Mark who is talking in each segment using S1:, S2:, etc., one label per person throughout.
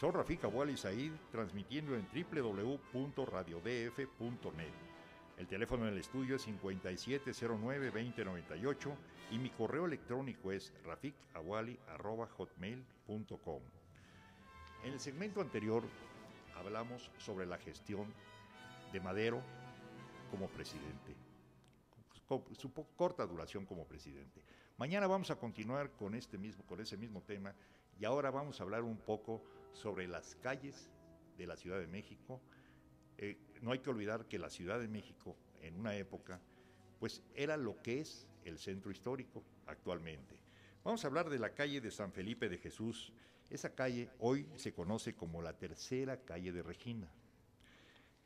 S1: Soy Rafik Abuali Said, transmitiendo en www.radiodf.net. El teléfono en el estudio es 5709-2098 y mi correo electrónico es rafikabuali@hotmail.com. En el segmento anterior hablamos sobre la gestión de Madero como presidente, su corta duración como presidente. Mañana vamos a continuar con ese mismo tema, y ahora vamos a hablar un poco sobre las calles de la Ciudad de México. No hay que olvidar que la Ciudad de México en una época pues era lo que es el centro histórico actualmente. Vamos a hablar de la calle de San Felipe de Jesús. Esa calle hoy se conoce como la tercera calle de Regina.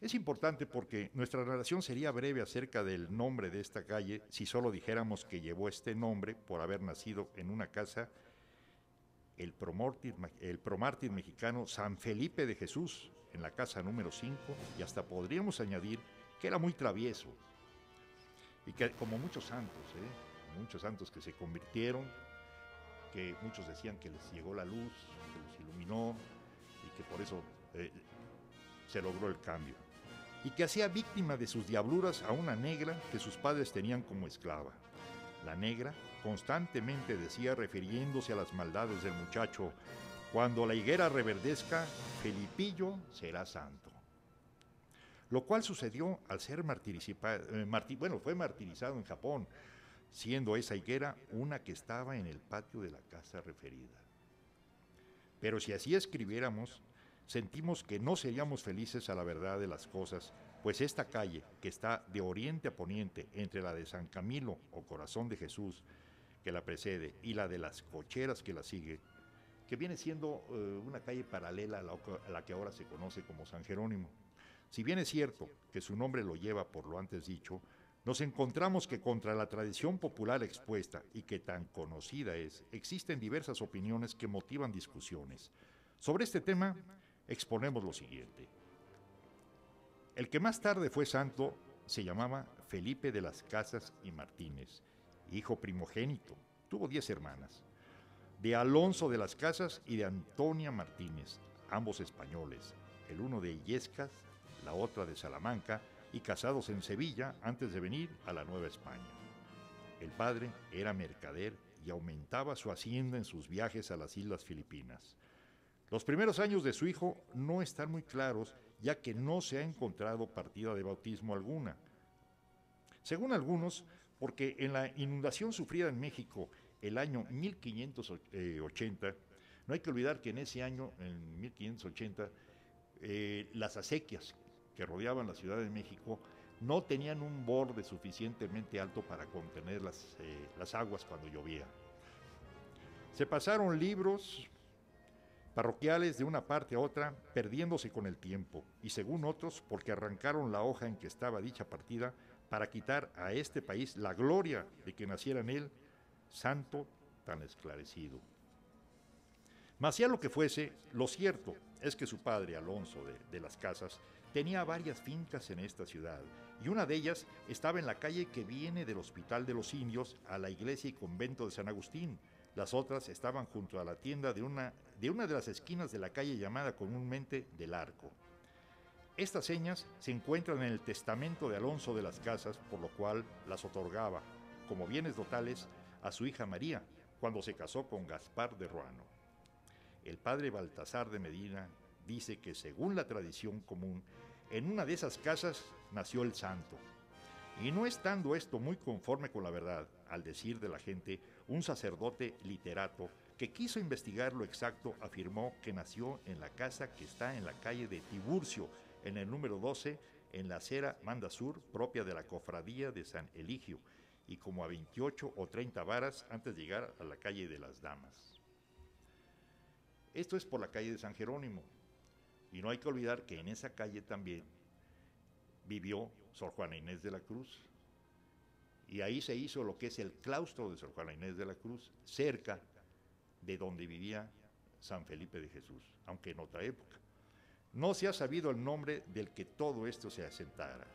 S1: Es importante porque nuestra narración sería breve acerca del nombre de esta calle si solo dijéramos que llevó este nombre por haber nacido en una casa el promártir mexicano San Felipe de Jesús, en la casa número 5, y hasta podríamos añadir que era muy travieso, y que como muchos santos que se convirtieron, que muchos decían que les llegó la luz, que los iluminó, y que por eso se logró el cambio, y que hacía víctima de sus diabluras a una negra que sus padres tenían como esclava. La negra constantemente decía, refiriéndose a las maldades del muchacho: cuando la higuera reverdezca, Felipillo será santo. Lo cual sucedió al ser fue martirizado en Japón, siendo esa higuera una que estaba en el patio de la casa referida. Pero si así escribiéramos, sentimos que no seríamos felices a la verdad de las cosas, pues esta calle, que está de oriente a poniente entre la de San Camilo o Corazón de Jesús, que la precede, y la de las Cocheras, que la sigue, que viene siendo una calle paralela a la que ahora se conoce como San Jerónimo. Si bien es cierto que su nombre lo lleva por lo antes dicho, nos encontramos que contra la tradición popular expuesta y que tan conocida es, existen diversas opiniones que motivan discusiones. Sobre este tema, exponemos lo siguiente. El que más tarde fue santo se llamaba Felipe de las Casas y Martínez, hijo primogénito, tuvo 10 hermanas, de Alonso de las Casas y de Antonia Martínez, ambos españoles, el uno de Illescas, la otra de Salamanca, y casados en Sevilla antes de venir a la Nueva España. El padre era mercader y aumentaba su hacienda en sus viajes a las Islas Filipinas. Los primeros años de su hijo no están muy claros, ya que no se ha encontrado partida de bautismo alguna. Según algunos, porque en la inundación sufrida en México el año 1580, no hay que olvidar que en ese año, en 1580, las acequias que rodeaban la Ciudad de México no tenían un borde suficientemente alto para contener las aguas cuando llovía. Se pasaron libros parroquiales de una parte a otra, perdiéndose con el tiempo, y según otros, porque arrancaron la hoja en que estaba dicha partida para quitar a este país la gloria de que naciera en él santo tan esclarecido. Mas sea lo que fuese, lo cierto es que su padre, Alonso de las Casas, tenía varias fincas en esta ciudad, y una de ellas estaba en la calle que viene del Hospital de los Indios a la iglesia y convento de San Agustín. Las otras estaban junto a la tienda de una de las esquinas de la calle llamada comúnmente del Arco. Estas señas se encuentran en el testamento de Alonso de las Casas, por lo cual las otorgaba como bienes dotales a su hija María cuando se casó con Gaspar de Ruano. El padre Baltasar de Medina dice que, según la tradición común, en una de esas casas nació el santo. Y no estando esto muy conforme con la verdad, al decir de la gente, un sacerdote literato que quiso investigar lo exacto afirmó que nació en la casa que está en la calle de Tiburcio, en el número 12, en la acera Manda Sur, propia de la cofradía de San Eligio, y como a 28 o 30 varas antes de llegar a la calle de las Damas. Esto es por la calle de San Jerónimo, y no hay que olvidar que en esa calle también vivió Sor Juana Inés de la Cruz, y ahí se hizo lo que es el claustro de Sor Juana Inés de la Cruz, cerca de donde vivía San Felipe de Jesús, aunque en otra época. No se ha sabido el nombre del que todo esto se asentara,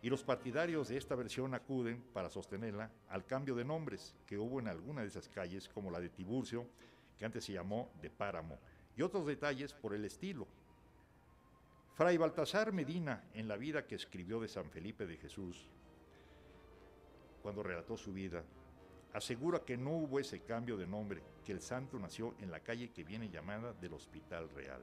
S1: y los partidarios de esta versión acuden, para sostenerla, al cambio de nombres que hubo en alguna de esas calles, como la de Tiburcio, que antes se llamó de Páramo, y otros detalles por el estilo. Fray Baltasar Medina, en la vida que escribió de San Felipe de Jesús, cuando relató su vida, asegura que no hubo ese cambio de nombre, que el santo nació en la calle que viene llamada del Hospital Real.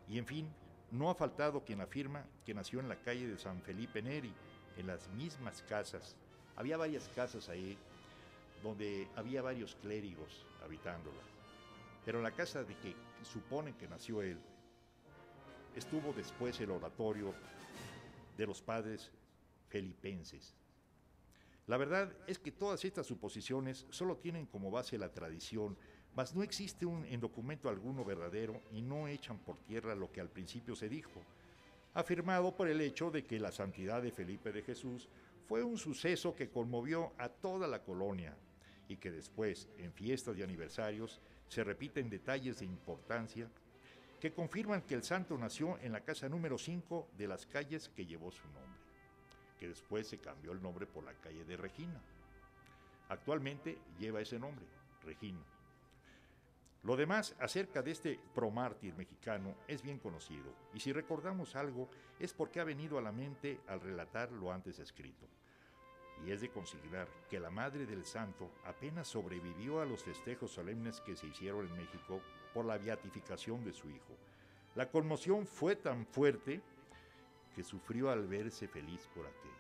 S1: Y en fin, no ha faltado quien afirma que nació en la calle de San Felipe Neri, en las mismas casas. Había varias casas ahí, donde había varios clérigos habitándolas. Pero en la casa de que suponen que nació él, estuvo después el oratorio de los padres felipenses. La verdad es que todas estas suposiciones solo tienen como base la tradición, mas no existe en documento alguno verdadero y no echan por tierra lo que al principio se dijo, afirmado por el hecho de que la santidad de Felipe de Jesús fue un suceso que conmovió a toda la colonia y que después, en fiestas y aniversarios, se repiten detalles de importancia que confirman que el santo nació en la casa número 5 de las calles que llevó su nombre, que después se cambió el nombre por la calle de Regina. Actualmente lleva ese nombre, Regina. Lo demás acerca de este promártir mexicano es bien conocido, y si recordamos algo es porque ha venido a la mente al relatar lo antes escrito. Y es de consignar que la madre del santo apenas sobrevivió a los festejos solemnes que se hicieron en México por la beatificación de su hijo. La conmoción fue tan fuerte que sufrió al verse feliz por aquello.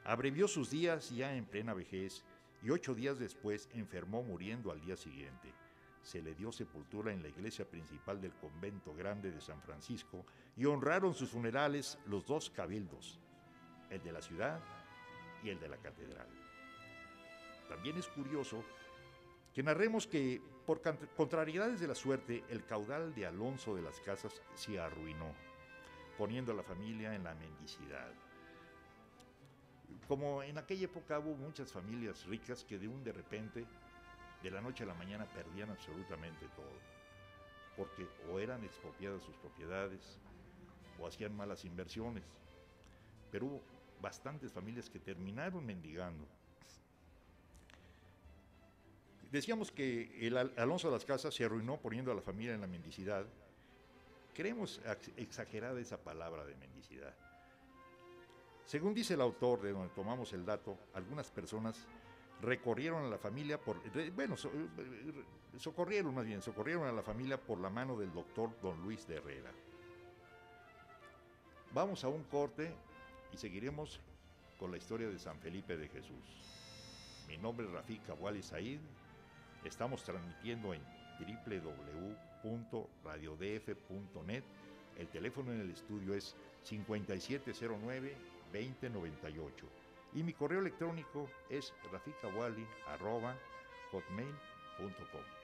S1: Abrevió sus días ya en plena vejez y 8 días después enfermó muriendo al día siguiente. Se le dio sepultura en la iglesia principal del convento grande de San Francisco y honraron sus funerales los 2 cabildos, el de la ciudad y el de la catedral. También es curioso que narremos que, por contrariedades de la suerte, el caudal de Alonso de las Casas se arruinó, poniendo a la familia en la mendicidad. Como en aquella época hubo muchas familias ricas que de repente, de la noche a la mañana, perdían absolutamente todo, porque o eran expropiadas sus propiedades o hacían malas inversiones. Pero hubo bastantes familias que terminaron mendigando. Decíamos que el Alonso de las Casas se arruinó poniendo a la familia en la mendicidad. Creemos exagerada esa palabra de mendicidad. Según dice el autor, de donde tomamos el dato, algunas personas recorrieron a la familia socorrieron a la familia por la mano del doctor don Luis de Herrera. Vamos a un corte y seguiremos con la historia de San Felipe de Jesús. Mi nombre es Rafik Abuali Said. Estamos transmitiendo en www.radiodf.net. El teléfono en el estudio es 5709-2098 y mi correo electrónico es rafikawali@hotmail.com.